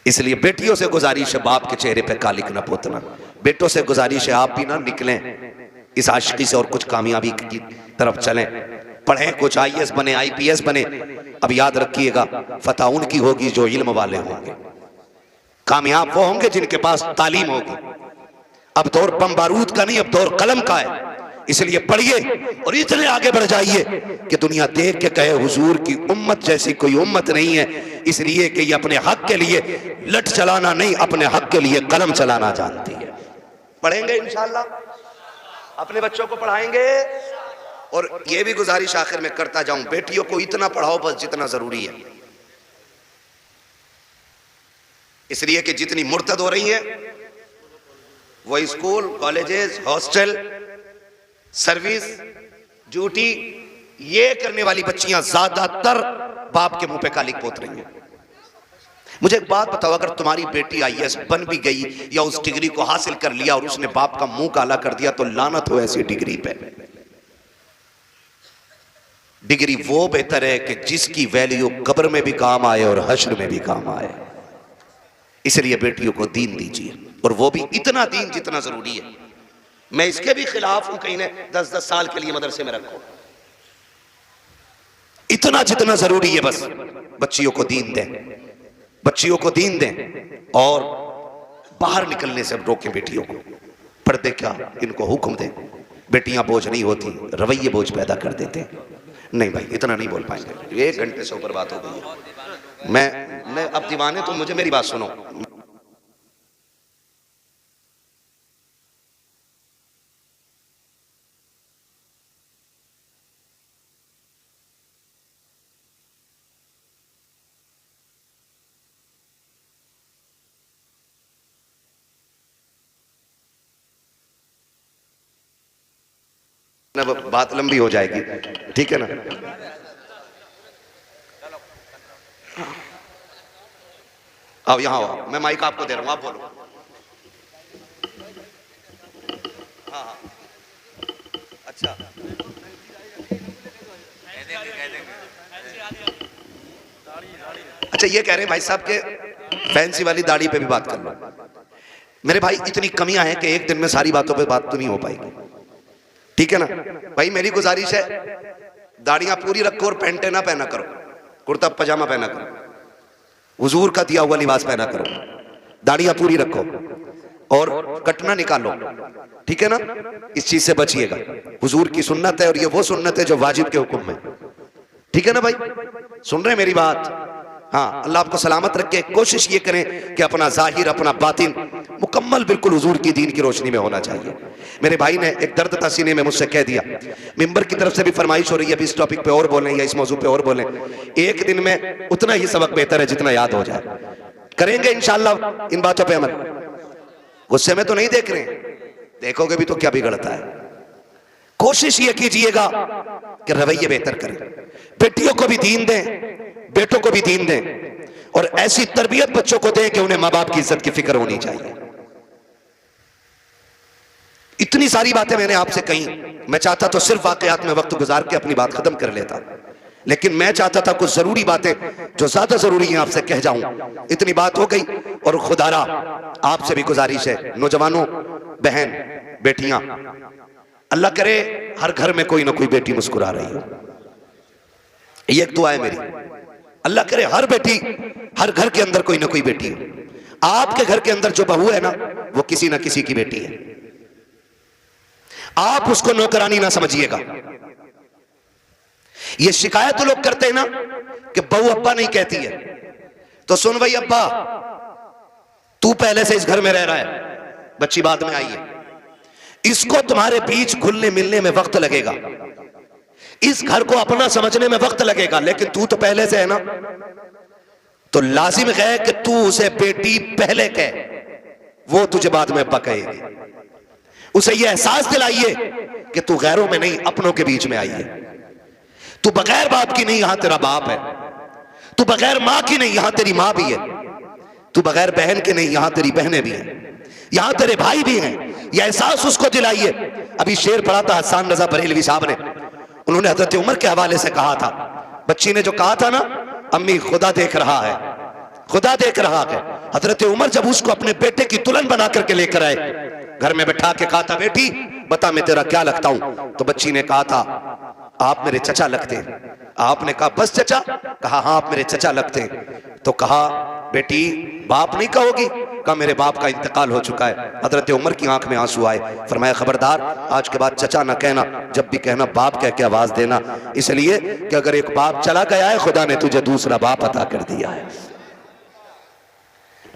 इसलिए बेटियों से गुजारिश है बाप के चेहरे पे कालिक न पोतना, बेटों से गुजारिश है आप भी ना निकलें इस आशिकी से और कुछ कामयाबी की तरफ चलें, पढ़ें, कुछ IAS बने, IPS बने। अब याद रखिएगा फतह उनकी होगी जो इल्म वाले होंगे, कामयाब वो होंगे जिनके पास तालीम होगी। अब दौर बम बारूद का नहीं, अब दौर कलम का है। इसलिए पढ़िए और इतने आगे बढ़ जाइए कि दुनिया देख के कहे हुजूर की उम्मत जैसी कोई उम्मत नहीं है, इसलिए कि ये अपने हक के लिए लठ चलाना नहीं, अपने हक के लिए कलम चलाना जानती है। पढ़ेंगे इंशाअल्लाह, अपने बच्चों को पढ़ाएंगे। और ये भी गुजारिश आखिर में करता जाऊं, बेटियों को इतना पढ़ाओ बस जितना जरूरी है, इसलिए कि जितनी मुर्तद हो रही है वो school, colleges, hostel, service, duty, ये करने वाली बच्चियां ज्यादातर बाप के मुंह पे कालिक पोत रही हैं। मुझे एक बात बताओ, अगर तुम्हारी बेटी IAS बन भी गई या उस डिग्री को हासिल कर लिया और उसने बाप का मुंह काला कर दिया, तो लानत हो ऐसी डिग्री पे। डिग्री वो बेहतर है कि जिसकी वैल्यू कब्र में भी काम आए और हश्र में भी काम आए। इसलिए बेटियों को दीन दीजिए, और वो भी इतना दीन जितना जरूरी है। मैं इसके भी खिलाफ हूं कहीं ने 10-10 साल के लिए मदरसे में रखो, इतना जितना जरूरी है बस बच्चियों को दीन दें, बच्चियों को दीन दें, और बाहर निकलने से रोकें बेटियों को। पर्दे क्या, इनको हुक्म दें। बेटियां बोझ नहीं होती, रवैये बोझ पैदा कर देते हैं। नहीं भाई इतना नहीं बोल पाएंगे, 1 घंटे से ऊपर बात हो गई है। मैं अब दीवाने, तो मुझे मेरी बात सुनो। ना बात लंबी हो जाएगी, ठीक है ना। अब यहां आओ, मैं माइक आपको दे रहा हूं, आप बोलो। हाँ हाँ अच्छा, अच्छा ये कह रहे हैं भाई साहब के फैंसी वाली दाढ़ी पे भी बात कर लो। मेरे भाई इतनी कमियां हैं कि एक दिन में सारी बातों पे बात तो नहीं हो पाएगी, ठीक है ना भाई। मेरी गुजारिश है दाढ़ियां पूरी रखो और पैंटे ना पहना करो, कुर्ता पजामा पहना करो, हुजूर का दिया हुआ लिबास पहना करो, दाढ़ियां पूरी रखो और कटना निकालो, ठीक है ना। इस चीज से बचिएगा, हुजूर की सुन्नत है और ये वो सुन्नत है जो वाजिब के हुक्म में, ठीक है ना भाई। सुन रहे मेरी बात? हाँ, अल्लाह आपको सलामत रखे। कोशिश ये करें कि अपना जाहिर अपना बातिन मुकम्मल बिल्कुल हुजूर की दीन की रोशनी में होना चाहिए। मेरे भाई ने एक दर्द था सीने में मुझसे कह दिया, मिंबर की तरफ से भी फरमाइश हो रही है, अभी इस टॉपिक पे और बोलें या इस मौजू पे और बोलें। एक दिन में उतना ही सबक बेहतर है जितना याद हो जाए। करेंगे इंशाअल्लाह इन बातों पे अमल। गुस्से में तो नहीं देख रहे, देखोगे भी तो क्या बिगड़ता है। कोशिश ये कीजिएगा कि रवैये बेहतर करें, बेटियों को भी दीन दें, बेटों को भी दीन दें, और ऐसी तरबियत बच्चों को दें कि उन्हें मां बाप की इज्जत की फिक्र होनी चाहिए। इतनी सारी बातें मैंने आपसे कही, मैं चाहता तो सिर्फ वाकयात में वक्त गुजार के अपनी बात खत्म कर लेता, लेकिन मैं चाहता था कुछ जरूरी बातें जो ज्यादा जरूरी हैं आपसे कह जाऊं। इतनी बात हो गई। और खुदारा आपसे भी गुजारिश है, नौजवानों, बहन, बेटियां, अल्लाह करे हर घर में कोई ना कोई बेटी मुस्कुरा रही हो। ये एक दुआ है मेरी, अल्लाह करे हर बेटी, हर घर के अंदर कोई ना कोई बेटी हो। आपके घर के अंदर जो बहू है ना, वो किसी ना किसी की बेटी है। आप उसको नौकरानी ना समझिएगा। ये शिकायत तो लोग करते हैं ना कि बहू अब्बा नहीं कहती है, तो सुन भाई अब्बा, तू पहले से इस घर में रह रहा है, बच्ची बाद में आई है, इसको तुम्हारे बीच घुलने मिलने में वक्त लगेगा, इस घर को अपना समझने में वक्त लगेगा, लेकिन तू तो पहले से है ना, तो लाजिम है कि तू उसे बेटी पहले कह, वो तुझे बाद में अब्बा कहेगी। उसे यह एहसास दिलाइए कि तू गैरों में नहीं, अपनों के बीच में आई है। तू बगैर बाप की नहीं, यहां तेरा बाप है। तू बगैर मां की नहीं, यहां तेरी मां भी है। तू बगैर बहन के नहीं, यहां तेरी बहनें भी हैं, यहां तेरे भाई भी हैं। यह एहसास उसको दिलाइए। अभी शेर पढ़ा था हसन रजा बरेलवी साहब ने, उन्होंने हजरत उमर के हवाले से कहा था, बच्ची ने जो कहा था ना, अम्मी खुदा देख रहा है, खुदा देख रहा है। हजरत उमर जब उसको अपने बेटे की दुल्हन बना करके लेकर आए, घर में बैठा के कहा था, बेटी बता मैं तेरा क्या लगता हूं? तो बच्ची ने कहा था, आप मेरे चचा लगते हैं। आपने कहा बस चचा? कहा हाँ आप मेरे चचा लगते हैं। तो कहा बेटी बाप नहीं कहोगी? कहा मेरे बाप का इंतकाल हो चुका है। हजरत उमर की आंख में आंसू आए। फरमाया खबरदार, आज के बाद चचा ना कहना, जब भी कहना बाप कह के आवाज देना, इसलिए कि अगर एक बाप चला गया है, खुदा ने तुझे दूसरा बाप अता कर दिया है।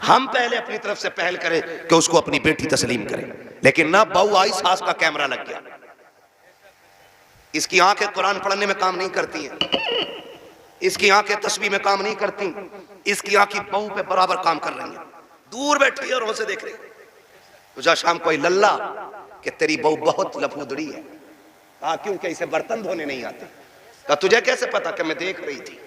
हम पहले अपनी तरफ से पहल करें कि उसको अपनी बेटी तस्लीम करें, लेकिन ना बहू आई, सास का कैमरा लग गया, इसकी आंखें कुरान पढ़ने में काम नहीं करती हैं, इसकी आंखें तस्बीह में काम नहीं करती, इसकी आंखें बहू पे बराबर काम कर रही हैं, दूर बैठी है और उसे देख रही है। तुझा शाम कोई लल्ला कि तेरी बहू बहुत लफूदड़ी है। कहा क्योंकि इसे बर्तन धोने नहीं आते। कहा तुझे कैसे पता? कि मैं देख रही थी,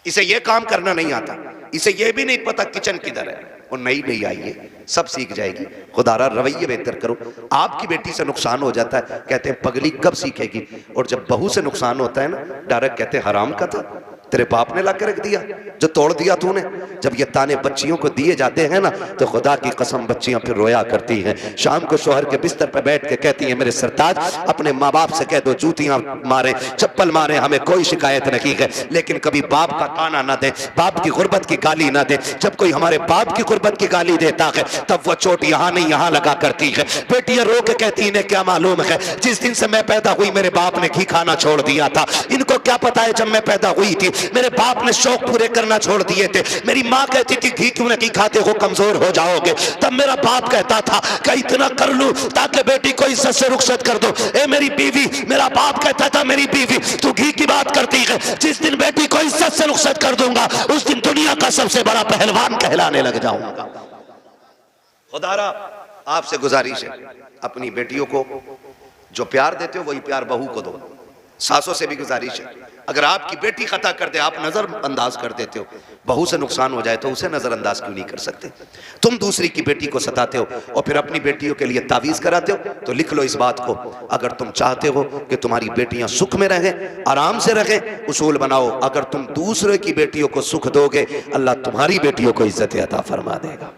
इसे ये काम करना नहीं आता, इसे ये भी नहीं पता किचन किधर है। और नई नई आई है, सब सीख जाएगी। खुदारा रवैये बेहतर करो। आपकी बेटी से नुकसान हो जाता है, कहते हैं पगली कब सीखेगी, और जब बहू से नुकसान होता है ना, डायरेक्ट कहते हैं हराम का था, तेरे बाप ने ला के रख दिया, जो तोड़ दिया तूने। जब ये ताने बच्चियों को दिए जाते हैं ना, तो खुदा की कसम बच्चियां फिर रोया करती हैं। शाम को शोहर के बिस्तर पर बैठ के कहती हैं, मेरे सरताज अपने माँ बाप से कह दो जूतियां मारे, चप्पल मारे, हमें कोई शिकायत नहीं है, लेकिन कभी बाप का ताना ना दे, बाप की गुर्बत की गाली ना दे। जब कोई हमारे बाप की गुर्बत की गाली देता है, तब वो चोट यहाँ नहीं यहाँ लगा करती है। बेटियां रो के कहती इन्हें क्या मालूम है, जिस दिन से मैं पैदा हुई मेरे बाप ने घी खाना छोड़ दिया था। इनको क्या पता है जब मैं पैदा हुई थी मेरे बाप ने शौक पूरे करना छोड़ दिए थे। मेरी माँ कहती थी घी क्यों नहीं खाते हो, कमजोर हो जाओगे। तब मेरा बाप कहता था कि इतना कर लूं ताकि बेटी को इज्जत से रुखसत कर दो। ए मेरी बीवी, मेरा बाप कहता था मेरी बीवी तू घी की बात करती है, जिस दिन बेटी को इज्जत से रुखसत कर दूंगा उस दिन दुनिया का सबसे बड़ा पहलवान कहलाने लग जाऊंगा। खुदारा आपसे गुजारिश है, अपनी बेटियों को जो प्यार देते हो वही प्यार बहू को दो। सासों से भी गुजारिश है, अगर आपकी बेटी खता कर दे आप नजर अंदाज कर देते हो, बहू से नुकसान हो जाए तो उसे नजरअंदाज क्यों नहीं कर सकते? तुम दूसरी की बेटी को सताते हो और फिर अपनी बेटियों के लिए तावीज कराते हो, तो लिख लो इस बात को, अगर तुम चाहते हो कि तुम्हारी बेटियां सुख में रहें, आराम से रहें, उसूल बनाओ, अगर तुम दूसरे की बेटियों को सुख दोगे, अल्लाह तुम्हारी बेटियों को इज्जत अता फरमा देगा।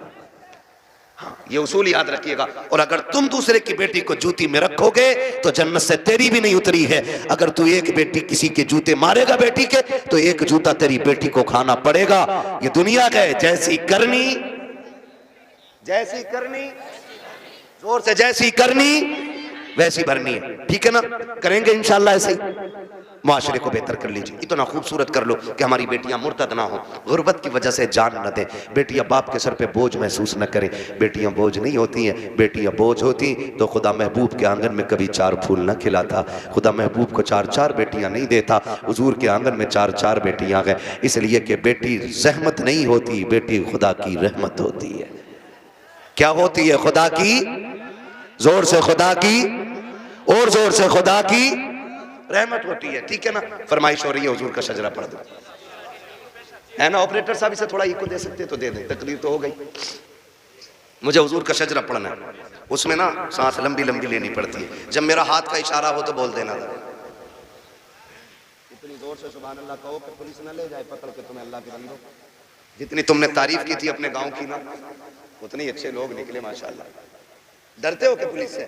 ये उसूल याद रखिएगा। और अगर तुम दूसरे की बेटी को जूती में रखोगे तो जन्नत से तेरी भी नहीं उतरी है। अगर तू एक बेटी किसी के जूते मारेगा बेटी के, तो एक जूता तेरी बेटी को खाना पड़ेगा। ये दुनिया का है, जैसी करनी जोर से, जैसी करनी वैसी भरनी है। ठीक है ना? करेंगे इंशाल्लाह ऐसे ही। माशरे को बेहतर कर लीजिए, इतना खूबसूरत कर लो कि हमारी बेटियां मुर्तद ना हो, गुर्बत की वजह से जान न दें, बेटियां बाप के सर पे बोझ महसूस न करें। बेटियां बोझ नहीं होती हैं, बेटियां बोझ होती तो खुदा महबूब के आंगन में कभी 4 फूल न खिलाता, खुदा महबूब को 4 बेटियां नहीं देता, हुजूर के आंगन में 4 बेटियां हैं, इसलिए कि बेटी जहमत नहीं होती, बेटी खुदा की रहमत होती है। क्या होती है? खुदा की, जोर से खुदा की, और जोर से खुदा की रहमत होती है। ठीक है ना? फरमाइश हो रही है हुजूर का शजरा पढ़ दो, है ना? ऑपरेटर साहब इसे थोड़ा इको दे सकते तो दे दें, तकलीफ तो हो गई। मुझे हुजूर का शजरा पढ़ना है, उसमें ना सांस लंबी लंबी लेनी पड़ती है, जब मेरा हाथ का इशारा हो तो बोल देना। इतनी जोर से सुभान अल्लाह कहो कि पुलिस ना ले जाए पकड़ के तुम्हें। अल्लाह के बंदो, जितनी तुमने तारीफ की थी अपने गांव की ना, उतने अच्छे लोग निकले माशाल्लाह। डरते हो कि पुलिस से?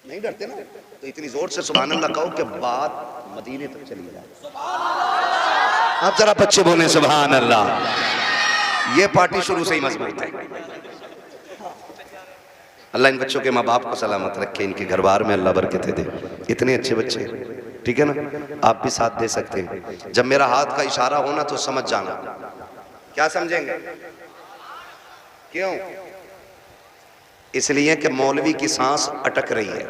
नहीं डरते ना, तो इतनी जोर से सुभान अल्लाह कहो कि बात मदीने तक चली जाए। आप जरा बच्चे बोले सुभान अल्लाह। ये पार्टी शुरू से ही मजबूत है। अल्लाह इन बच्चों के माँ बाप को सलामत रखे, इनके घर बार में अल्लाह बरकतें दे। इतने अच्छे बच्चे, ठीक है ना? आप भी साथ दे सकते हैं। जब मेरा हाथ का इशारा होना तो समझ जाना। क्या समझेंगे? क्यों? इसलिए कि मौलवी की सांस अटक रही है,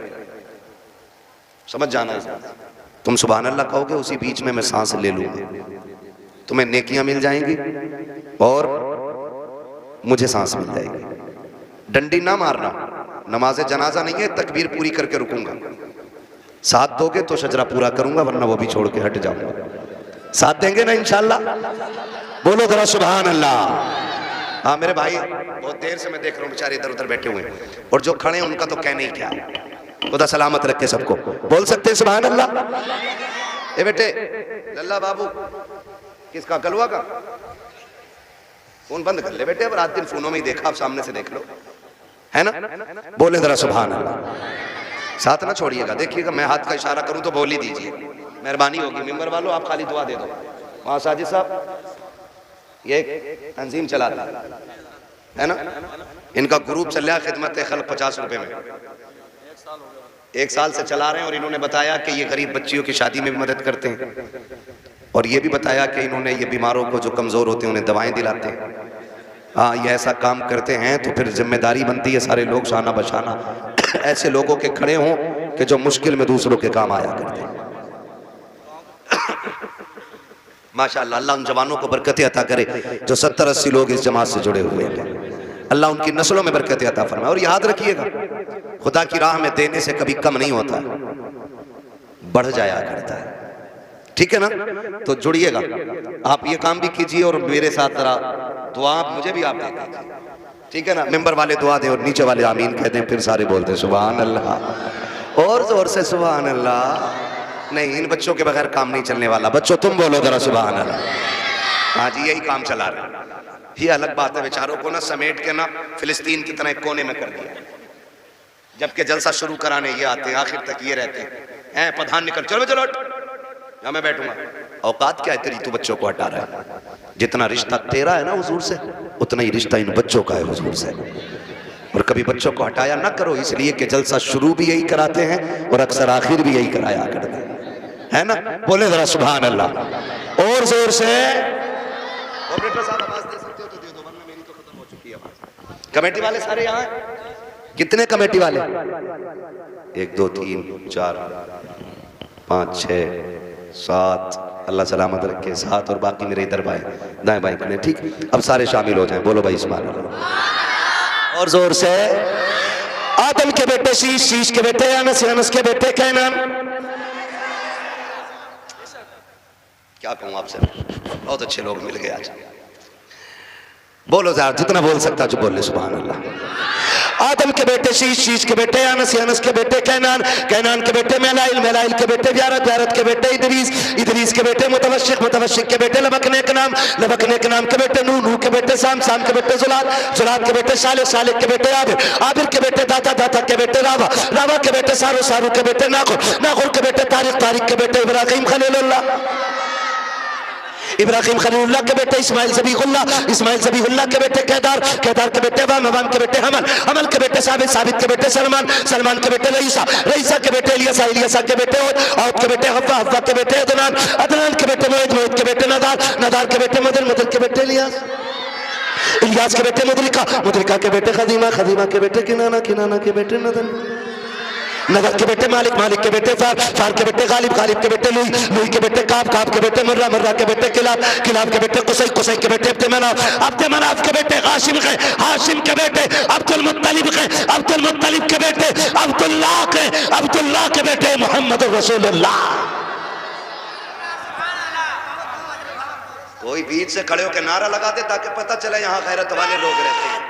समझ जाना है। तुम सुभान अल्लाह कहोगे, उसी बीच में मैं सांस ले लूंगा, तुम्हें नेकियां मिल जाएंगी और मुझे सांस मिल जाएगी। डंडी ना मारना, नमाज जनाजा नहीं है, तकबीर पूरी करके रुकूंगा। साथ दोगे तो शजरा पूरा करूंगा, वरना वो भी छोड़ के हट जाऊंगा। साथ देंगे ना इंशाल्लाह? बोलो जरा सुभान अल्लाह। हाँ मेरे भाई, बहुत देर से मैं देख रहा हूँ बेचारे इधर उधर बैठे हुए हैं, और जो खड़े हैं उनका तो कहने ही क्या। खुदा सलामत रखे सबको। बोल सकते हैं सुभान अल्लाह? ए बेटे लल्ला बाबू, किसका? गलवा का? फोन बंद कर ले बेटे, अब रात दिन फोनों में ही देखा, आप सामने से देख लो, है ना? बोले जरा सुभान अल्लाह। साथ ना छोड़िएगा, देखिएगा मैं हाथ का इशारा करूं तो बोल ही दीजिए, मेहरबानी होगी। मेंबर वालों आप खाली दुआ दे दो। वहां साजिद साहब ये तंजीम चलाता है ना, इनका ग्रुप चल रहा है खिदमत खल्क 50 रुपए में, 1 साल से चला रहे हैं। और इन्होंने बताया कि ये गरीब बच्चियों की शादी में भी मदद करते हैं, और ये भी बताया कि इन्होंने ये बीमारों को जो कमज़ोर होते हैं उन्हें दवाएं दिलाते हैं। हाँ, ये ऐसा काम करते हैं तो फिर जिम्मेदारी बनती है सारे लोग शाना बशाना ऐसे लोगों के खड़े हों कि जो मुश्किल में दूसरों के काम आया करते हैं। माशाअल्लाह, अल्लाह उन जवानों को बरकत अता करे जो 70-80 लोग इस जमात से जुड़े हुए हैं। अल्लाह उनकी नस्लों में बरकत अता फरमाए। और याद रखिएगा, खुदा की राह में देने से कभी कम नहीं होता, बढ़ जाया करता है। ठीक है ना? तो जुड़िएगा, आप ये काम भी कीजिए और मेरे साथ जरा दुआ मुझे भी आप दे दीजिए, ठीक है ना? मेंबर वाले दुआ दें और नीचे वाले आमीन कहते हैं, फिर सारे बोलते हैं सुभान अल्लाह, और जोर से सुभान अल्लाह। नहीं, इन बच्चों के बगैर काम नहीं चलने वाला। बच्चों तुम बोलो जरा सुभान अल्लाह। हाँ जी, यही काम चला रहे। ये अलग बात है, बेचारों को ना समेट के ना फिलिस्तीन की तरह एक कोने में कर दिया, जबकि जलसा शुरू कराने ये आते हैं, आखिर तक ये रहते हैं। प्रधान निकल, चलो चलो या मैं बैठूंगा। औकात क्या है तेरी, तू बच्चों को हटा रहा है? जितना रिश्ता तेरा है ना हुजूर से, उतना ही रिश्ता इन बच्चों का है हुजूर से। और कभी बच्चों को हटाया ना करो, इसलिए कि जलसा शुरू भी यही कराते हैं और अक्सर आखिर भी यही कराया करते हैं, है ना? बोले जरा सुभान अल्लाह और जोर से। ऑपरेटर साहब आवाज दे सकते हो तो दे दो, वरना मेरी तो खत्म हो चुकी है आवाज। कमेटी वाले सारे यहाँ हैं? कितने कमेटी वाले? 1 2 3 4 5 6 7, अल्लाह सलामत रखे, 7, और बाकी मेरे इधर भाई दाएं बाएं खड़े। ठीक, अब सारे शामिल हो जाएं। बोलो भाई सुभान अल्लाह और जोर से। आदम के बेटे शीश, शीश के बेटे अनस, अनस के बेटे कैनान। क्या कहूं आपसे, बहुत अच्छे लोग मिल गए आज। बोलो यार, जितना बोल सकता जो बोले सुभान अल्लाह। आदम के बेटे शीश, शीश के बेटे अनस, अनस के बेटे कैनान, कैनान के बेटे मेलाइल, मेलाइल के बेटे व्यारत, व्यारत के बेटे इदरीस, इदरीस के बेटे मुतवशिक, मुतवशिक के बेटे लबकने के नाम, लबकने के नाम के बेटे नूह, नूह के बेटे साम, साम के बेटे जुलाद, जुलाद के बेटे साले, साले के बेटे आबिर, आबिर के बेटे दाता, दाता के बेटे रावा, रावा के बेटे सारू, सारू के बेटे नाखुर, नाखुर के बेटे तारिक, तारिक के बेटे इब्राहिम खलीलुल्लाह। इब्राहिम खलीलुल्लाह के बेटे इस्माइल ज़बीहुल्लाह, इस्माइल ज़बीहुल्लाह के बेटे केदार, केदार के बेटे वाम, वाम के बेटे हमल, हमल के बेटे साबित, साबित के बेटे सलमान, सलमान के बेटे रईसा, रईसा के बेटे इलियासा, इलियासा के बेटे औद के बेटे हव्वा, हव्वा के बेटे अदनान, अदनान के बेटे मोहित, मोहित के बेटे नदार, नदार के बेटे मुदर, मुदर के बेटे इलियास, इलियास के बेटे मुदरिका, मुदरिका के बेटे खदीमा, खदीमा के बेटे किनाना, किनाना के बेटे नदन, नदर के बेटे मालिक, मालिक के बेटे फार, फार के बेटे गालिब, गालिब के बेटे लुई, लुई के बेटे काब, काब के बेटे मुर्रा, मुर्रा के बेटे किलाब, किलाब के बेटे कुसै, कुसै के बेटे अब्द मनाफ, अब्द मनाफ के बेटे हाशिम के, हाशिम के बेटे अब्दुल मुत्तलिब के, अब्दुल मुत्तलिब के बेटे अब्दुल्लाह के, अब्दुल्लाह के बेटे मोहम्मद रसूलुल्लाह। कोई बीच से खड़े होकर नारा लगा दे ताकि पता चले यहाँ गैरत वाले लोग रहते हैं।